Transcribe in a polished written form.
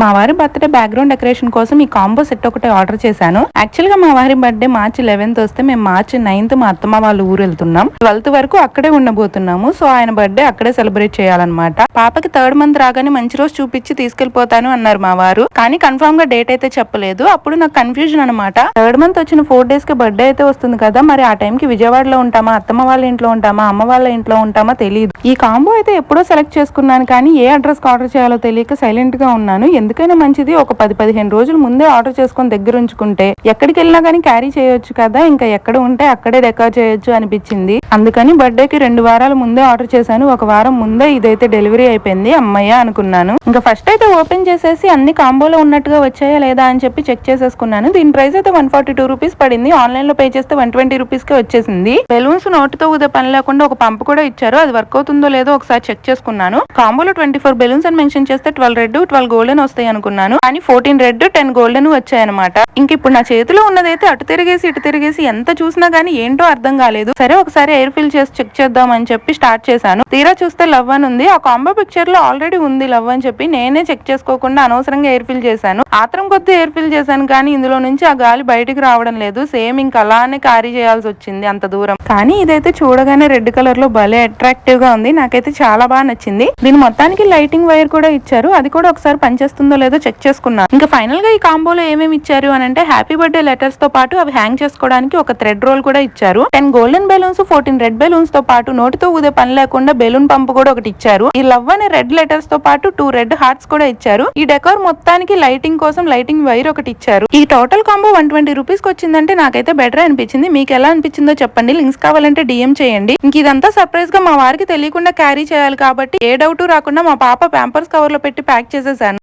మా వారి birthday background decoration కోసం ఈ కాంబో సెట్ ఒకటి ఆర్డర్ చేశాను. యాక్చువల్ గా మా వారి బర్త్డే మార్చి 11th వస్తే మేము మార్చి 9th మా అత్తమ్మ వాళ్ళ ఊరు వెళ్తున్నాం. 12th వరకు అక్కడే ఉండబోతున్నాము. సో ఆయన బర్త్డే అక్కడే సెలబ్రేట్ చేయాలన్నమాట. పాపకి 3rd month రాగానే మంచి రోజు చూపించి తీసుకెళ్లిపోతాను అన్నారు మా వారు. కానీ కన్ఫర్మ్ గా డేట్ అయితే చెప్పలేదు. అప్పుడు నాకు కన్ఫ్యూజన్ అనమాట. 3rd month వచ్చిన 4 days కి బర్త్డే అయితే వస్తుంది కదా, మరి ఆ టైం కి విజయవాడలో ఉంటామా, అత్తమ్మ వాళ్ళ ఇంట్లో ఉంటామా, అమ్మ వాళ్ళ ఇంట్లో ఉంటామా తెలియదు. ఈ కాంబో అయితే ఎప్పుడో సెలెక్ట్ చేసుకున్నాను, కానీ ఏ అడ్రస్ కి ఆర్డర్ చేయాలో తెలియక సైలెంట్ గా ఉన్నాను. ఎందుకైనా మంచిది ఒక 10-15 రోజుల ముందే ఆర్డర్ చేసుకొని దగ్గర ఉంచుకుంటే ఎక్కడికి వెళ్ళినా కానీ క్యారీ చేయొచ్చు కదా, ఇంకా ఎక్కడ ఉంటే అక్కడే డెకార్ చేయొచ్చు అనిపించింది. అందుకని బర్త్డేకి 2 వారాల ముందే ఆర్డర్ చేశాను. 1 వారం ముందే ఇదైతే డెలివరీ అయిపోయింది. అమ్మయ్య అనుకున్నాను. ఇంకా ఫస్ట్ అయితే ఓపెన్ చేసేసి అన్ని కాంబోలో ఉన్నట్టుగా వచ్చాయా లేదా అని చెప్పి చెక్ చేసేసుకున్నాను. దీని ప్రైస్ అయితే 142 రూపీస్ పడింది. ఆన్లైన్ లో పే చేస్తే 120 రూపీస్ కే వచ్చేసింది. బెలూన్స్ నోటితో ఊదే పని లేకుండా ఒక పంప్ కూడా ఇచ్చారు. అది వర్క్ అవుతుందో లేదో ఒకసారి చెక్ చేసుకున్నాను. కాంబోలో 24 బెలూన్స్ అని మెన్షన్ చేస్తే 12 రెడ్ 12 గోల్డెన్ వస్తాయి అనుకున్నాను. కానీ 14 రెడ్ 10 గోల్డెన్ వచ్చాయన్నమాట. ఇంక ఇప్పుడు నా చేతిలో ఉన్నదైతే అటు తిరిగేసి ఇటు తిరిగేసి ఎంత చూసినా గానీ ఏంటో అర్థం కాలేదు. సరే ఒకసారి ఎయిర్ ఫిల్ చేసి చెక్ చేద్దాం అని చెప్పి స్టార్ట్ చేశాను. తీరా చూస్తే లవ్ అని ఉంది. ఆ కాంబో పిక్చర్ లో ఆల్రెడీ ఉంది లవ్ అని చెప్పి నేనే చెక్ చేసుకోకుండా అనవసరంగా ఎయిర్ ఫిల్ చేశాను. ఆత్రం కొద్ది ఎయిర్ ఫిల్ చేశాను, కానీ ఇందులో నుంచి ఆ గాలి బయటికి రావడం లేదు. సేమ్ ఇంకా అలానే క్యారీ చేయాల్సి వచ్చింది అంత దూరం. కానీ ఇదైతే చూడగానే రెడ్ కలర్ లో భలే అట్రాక్టివ్ గా ఉంది. నాకైతే చాలా బాగా నచ్చింది. దీని మొత్తానికి లైటింగ్ వైర్ కూడా ఇచ్చారు. అది కూడా ఒకసారి పనిచేస్తుందో లేదో చెక్ చేసుకున్నాను. ఇంకా ఫైనల్ గా ఈ కాంబోలో ఏమేమి ఇచ్చారు అని అంటే హ్యాపీ బర్త్డే లెటర్స్ తో పాటు అవి హ్యాంగ్ చేసుకోవడానికి ఒక థ్రెడ్ రోల్ కూడా ఇచ్చారు. 10 గోల్డెన్ బెలూన్స్ 14 రెడ్ బెలూన్స్ తో పాటు నోటితో ఊదే పని లేకుండా బెలూన్ పంప్ కూడా ఒకటి ఇచ్చారు. ఈ లవ్ అనే రెడ్ లెటర్స్ తో పాటు 2 రెడ్ హార్ట్స్ కూడా ఇచ్చారు. ఈ డెకోర్ మొత్తానికి లైటింగ్ కోసం లైటింగ్ వైర్ ఒకటి ఇచ్చారు. ఈ టోటల్ కాంబో 120 రూపీస్ కి వచ్చిందంటే నాకైతే బెటర్ అనిపించింది. మీకు ఎలా అనిపించిందో చెప్పండి. లింక్స్ కావాలంటే DM చేయండి. ఇంక ఇదంతా సర్ప్రైజ్ గా మా వారికి తెలియకుండా క్యారీ చేయాలి కాబట్టి ఏ డౌట్ రాకుండా మా పాప ప్యాంపర్స్ కవర్ లో పెట్టి ప్యాక్ చేసేసాను.